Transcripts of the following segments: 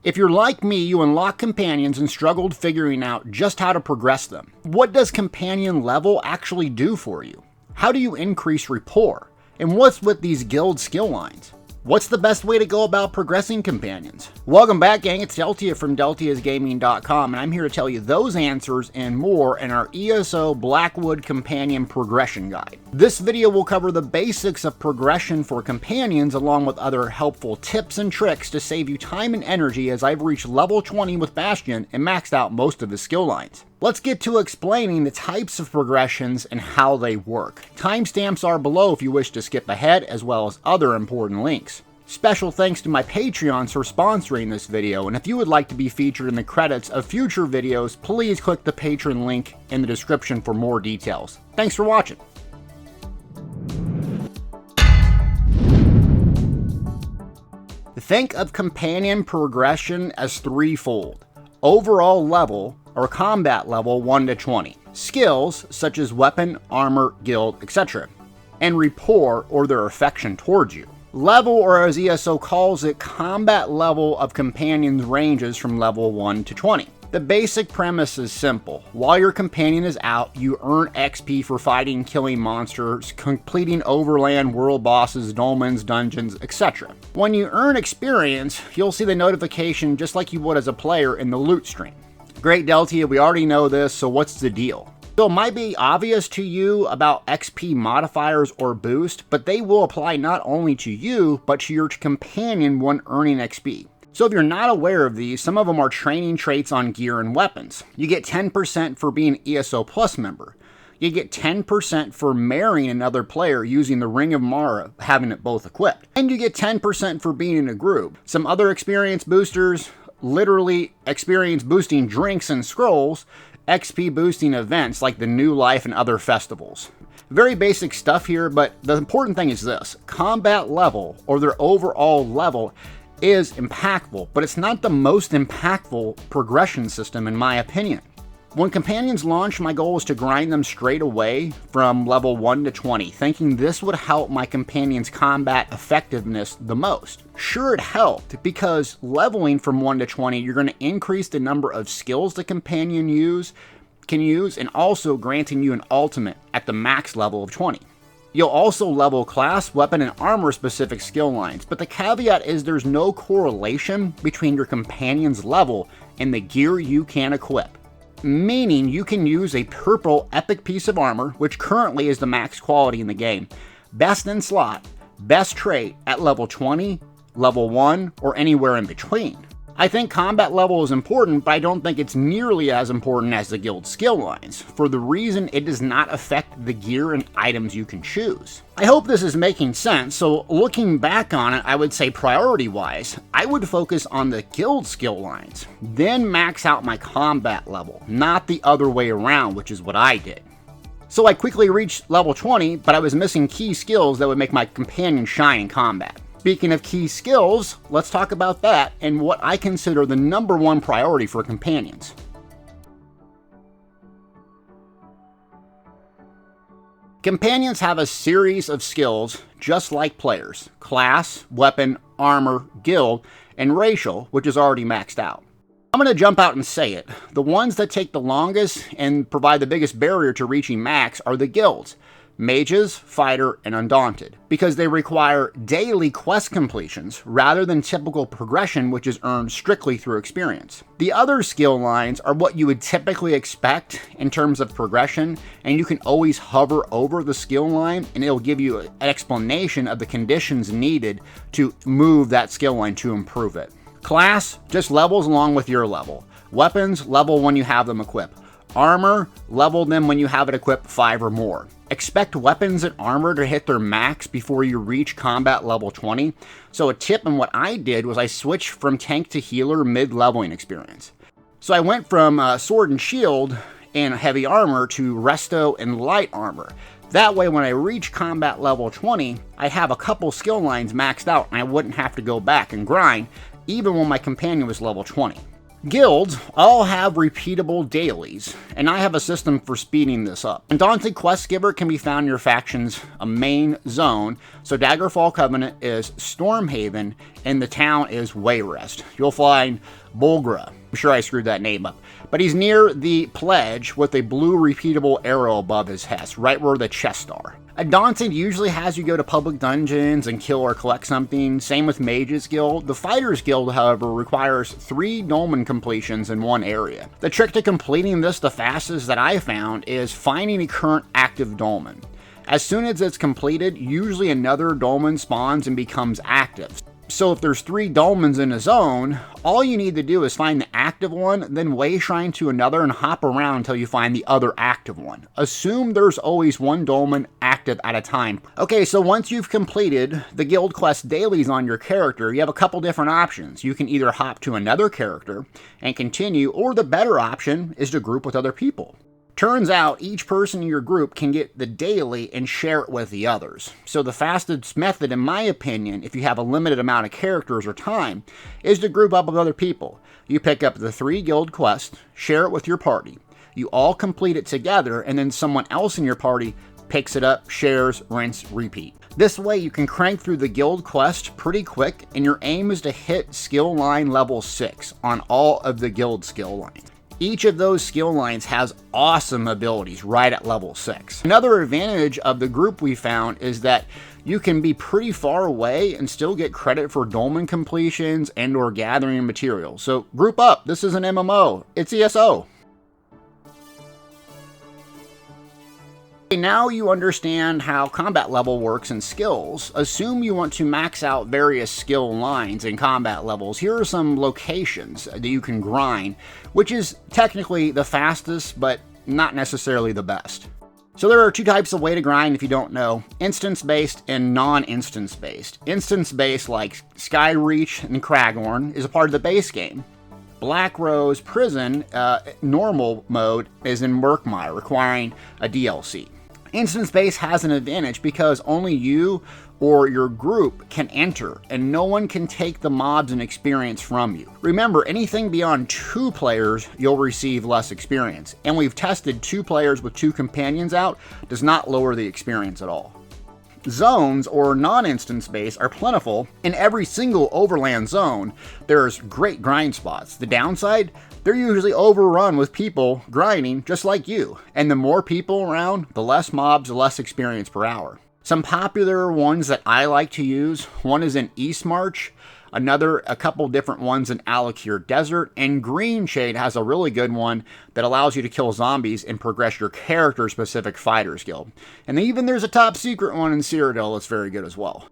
If you're like me, you unlock companions and struggled figuring out just how to progress them. What does companion level actually do for you? How do you increase rapport? And what's with these guild skill lines? What's the best way to go about progressing companions? Welcome back, gang. It's Deltia from Deltiasgaming.com, and I'm here to tell you those answers and more in our ESO Blackwood Companion Progression Guide. This video will cover the basics of progression for companions along with other helpful tips and tricks to save you time and energy as I've reached level 20 with Bastion and maxed out most of his skill lines. Let's get to explaining the types of progressions and how they work. Timestamps are below if you wish to skip ahead, as well as other important links. Special thanks to my Patreons for sponsoring this video, and if you would like to be featured in the credits of future videos, please click the Patreon link in the description for more details. Thanks for watching. Think of companion progression as threefold: overall level, or combat level 1 to 20, skills such as weapon, armor, guild, etc., and rapport, or their affection towards you. Level, or as ESO calls it, combat level of companions ranges from level 1 to 20. The basic premise is simple. While your companion is out, you earn XP for fighting, killing monsters, completing overland world bosses, dolmens, dungeons, etc. When you earn experience, you'll see the notification just like you would as a player in the loot stream. Great, Deltia, we already know this, so what's the deal? So it might be obvious to you about XP modifiers or boost, but they will apply not only to you, but to your companion when earning XP. So if you're not aware of these, some of them are training traits on gear and weapons. You get 10% for being an ESO Plus member. You get 10% for marrying another player using the Ring of Mara, having it both equipped. And you get 10% for being in a group. Some other experience boosters: literally experience boosting drinks and scrolls, XP boosting events like the New Life and other festivals. Very basic stuff here, but the important thing is this: combat level, or their overall level, is impactful, but it's not the most impactful progression system in my opinion. When companions launch, my goal was to grind them straight away from level 1 to 20, thinking this would help my companion's combat effectiveness the most. Sure, it helped, because leveling from 1 to 20, you're going to increase the number of skills the companion can use, and also granting you an ultimate at the max level of 20. You'll also level class, weapon, and armor specific skill lines, but the caveat is there's no correlation between your companion's level and the gear you can equip. Meaning you can use a purple epic piece of armor, which currently is the max quality in the game, best in slot, best trait at level 20, level 1, or anywhere in between. I think combat level is important, but I don't think it's nearly as important as the guild skill lines, for the reason it does not affect the gear and items you can choose. I hope this is making sense, so looking back on it, I would say priority-wise, I would focus on the guild skill lines, then max out my combat level, not the other way around, which is what I did. So I quickly reached level 20, but I was missing key skills that would make my companion shine in combat. Speaking of key skills, let's talk about that and what I consider the #1 priority for companions. Companions have a series of skills just like players: class, weapon, armor, guild, and racial, which is already maxed out. I'm going to jump out and say it. The ones that take the longest and provide the biggest barrier to reaching max are the guilds: mages, fighter, and undaunted, because they require daily quest completions rather than typical progression, which is earned strictly through experience. The other skill lines are what you would typically expect in terms of progression, and you can always hover over the skill line and it'll give you an explanation of the conditions needed to move that skill line to improve it. Class just levels along with your level. Weapons level when you have them equipped. Armor, level them when you have it equipped 5 or more. Expect weapons and armor to hit their max before you reach combat level 20. So a tip in what I did was I switched from tank to healer mid-leveling experience. So I went from sword and shield and heavy armor to resto and light armor. That way when I reach combat level 20, I have a couple skill lines maxed out and I wouldn't have to go back and grind even when my companion was level 20. Guilds all have repeatable dailies, and I have a system for speeding this up. Undaunted Questgiver can be found in your faction's main zone, so Daggerfall Covenant is Stormhaven, and the town is Wayrest. You'll find Bulgra. I'm sure I screwed that name up. But he's near the Pledge with a blue repeatable arrow above his head, right where the chests are. Undaunted usually has you go to public dungeons and kill or collect something. Same with Mage's Guild. The Fighters Guild, however, requires 3 dolmen completions in one area. The trick to completing this the fastest that I found is finding a current active dolmen. As soon as it's completed, usually another dolmen spawns and becomes active. So if there's 3 dolmens in a zone, all you need to do is find the active one, then way shrine to another and hop around until you find the other active one. Assume there's always 1 dolmen active at a time. Okay, so once you've completed the guild quest dailies on your character, you have a couple different options. You can either hop to another character and continue, or the better option is to group with other people. Turns out each person in your group can get the daily and share it with the others. So the fastest method, in my opinion, if you have a limited amount of characters or time, is to group up with other people. You pick up the 3 guild quests, share it with your party. You all complete it together, and then someone else in your party picks it up, shares, rinse, repeat. This way you can crank through the guild quest pretty quick, and your aim is to hit skill line level 6 on all of the guild skill lines. Each of those skill lines has awesome abilities right at level 6. Another advantage of the group we found is that you can be pretty far away and still get credit for dolmen completions and or gathering materials. So group up, this is an MMO, it's ESO. Now you understand how combat level works and skills. Assume you want to max out various skill lines and combat levels. Here are some locations that you can grind, which is technically the fastest, but not necessarily the best. So there are 2 types of way to grind if you don't know: instance-based and non-instance-based. Instance-based, like Skyreach and Cragorn, is a part of the base game. Black Rose Prison, normal mode, is in Murkmire, requiring a DLC. Instance base has an advantage because only you or your group can enter, and no one can take the mobs and experience from you. Remember, anything beyond 2 players, you'll receive less experience. And we've tested 2 players with 2 companions out, does not lower the experience at all. Zones, or non-instance base, are plentiful. In every single overland zone, there's great grind spots. The downside, they're usually overrun with people grinding just like you. And the more people around, the less mobs, the less experience per hour. Some popular ones that I like to use, one is in Eastmarch, a couple different ones in Alakir Desert, and Green Shade has a really good one that allows you to kill zombies and progress your character-specific fighters guild. And even there's a top secret one in Cyrodiil that's very good as well.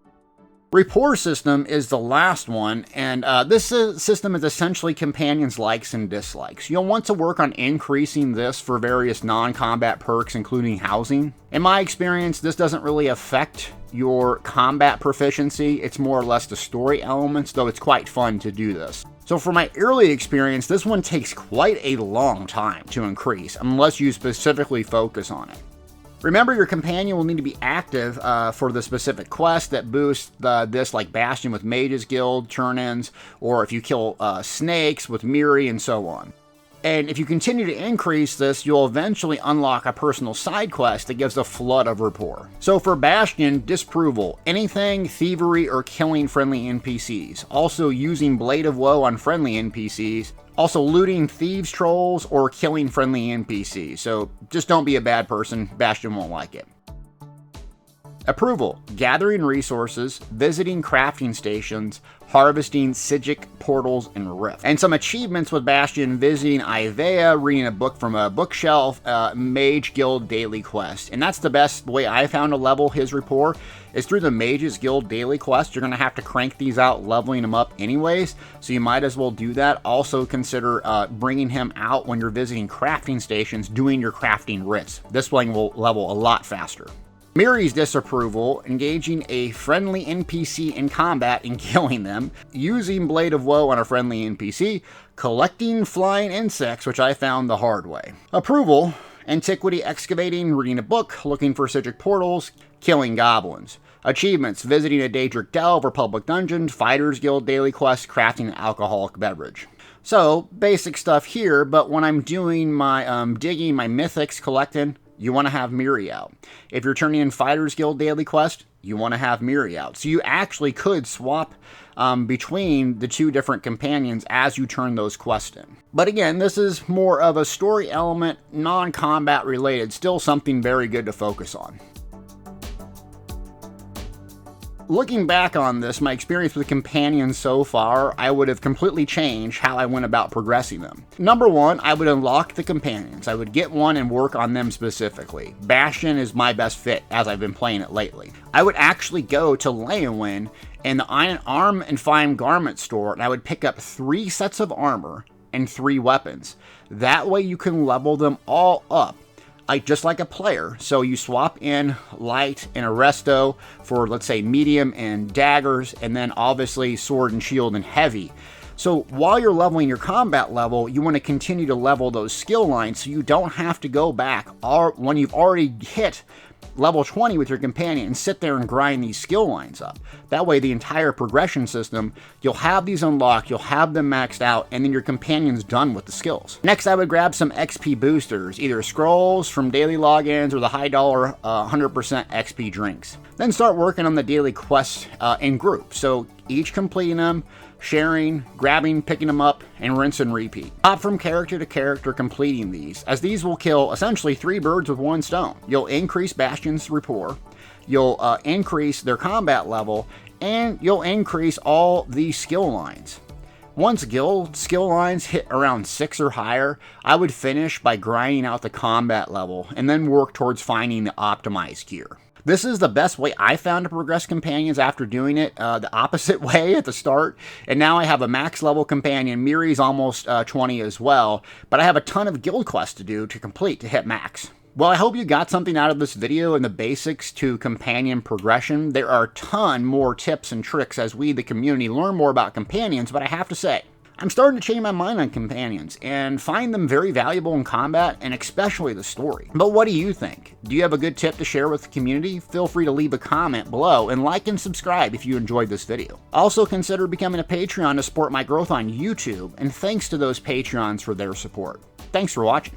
Rapport System is the last one, and this system is essentially companions' likes and dislikes. You'll want to work on increasing this for various non-combat perks, including housing. In my experience, this doesn't really affect your combat proficiency. It's more or less the story elements, though it's quite fun to do this. So for my early experience, this one takes quite a long time to increase, unless you specifically focus on it. Remember, your companion will need to be active for the specific quest that boosts this, like Bastion with Mage's Guild, turn-ins, or if you kill snakes with Miri, and so on. And if you continue to increase this, you'll eventually unlock a personal side quest that gives a flood of rapport. So for Bastion, disapproval, anything thievery or killing friendly NPCs. Also using Blade of Woe on friendly NPCs. Also looting thieves trolls or killing friendly NPCs. So just don't be a bad person, Bastion won't like it. Approval, gathering resources, visiting crafting stations, harvesting Sigic portals and rifts. And some achievements with Bastion: visiting Ivea, reading a book from a bookshelf, Mage Guild daily quest. And that's the best way I found to level his rapport, is through the Mage's Guild daily quest. You're going to have to crank these out, leveling them up anyways, so you might as well do that. Also consider bringing him out when you're visiting crafting stations, doing your crafting rifts. This one will level a lot faster. Miri's disapproval, engaging a friendly NPC in combat and killing them, using Blade of Woe on a friendly NPC, collecting flying insects, which I found the hard way. Approval, antiquity excavating, reading a book, looking for Sigic portals, killing goblins. Achievements: visiting a Daedric Delve or public dungeon, Fighters Guild daily quest, crafting an alcoholic beverage. So, basic stuff here, but when I'm doing my digging, my mythics, collecting, you want to have Miri out. If you're turning in Fighters Guild daily quest, you want to have Miri out. So you actually could swap between the two different companions as you turn those quests in. But again, this is more of a story element, non-combat related, still something very good to focus on. Looking back on this, my experience with companions so far, I would have completely changed how I went about progressing them. Number one, I would unlock the companions. I would get one and work on them specifically. Bastion is my best fit as I've been playing it lately. I would actually go to Leyawiin in the Iron Arm and Fine Garment store, and I would pick up 3 sets of armor and 3 weapons. That way you can level them all up, just like a player. So you swap in light and arresto for, let's say, medium and daggers, and then obviously sword and shield and heavy. So while you're leveling your combat level, you want to continue to level those skill lines so you don't have to go back when you've already hit level 20 with your companion and sit there and grind these skill lines up. That way the entire progression system, you'll have these unlocked, you'll have them maxed out, and then your companion's done with the skills. Next, I would grab some XP boosters, either scrolls from daily logins or the high dollar 100% XP drinks. Then start working on the daily quests in groups. So each completing them, sharing, grabbing, picking them up, and rinse and repeat. Hop from character to character completing these, as these will kill essentially 3 birds with 1 stone. You'll increase Bastion's rapport, you'll increase their combat level, and you'll increase all the skill lines. Once guild skill lines hit around 6 or higher, I would finish by grinding out the combat level, and then work towards finding the optimized gear. This is the best way I found to progress companions after doing it the opposite way at the start. And now I have a max level companion. Miri's almost 20 as well. But I have a ton of guild quests to do to complete to hit max. Well, I hope you got something out of this video and the basics to companion progression. There are a ton more tips and tricks as we, the community, learn more about companions. But I have to say, I'm starting to change my mind on companions and find them very valuable in combat and especially the story. But what do you think? Do you have a good tip to share with the community? Feel free to leave a comment below and like and subscribe if you enjoyed this video. Also consider becoming a Patreon to support my growth on YouTube, and thanks to those Patreons for their support. Thanks for watching.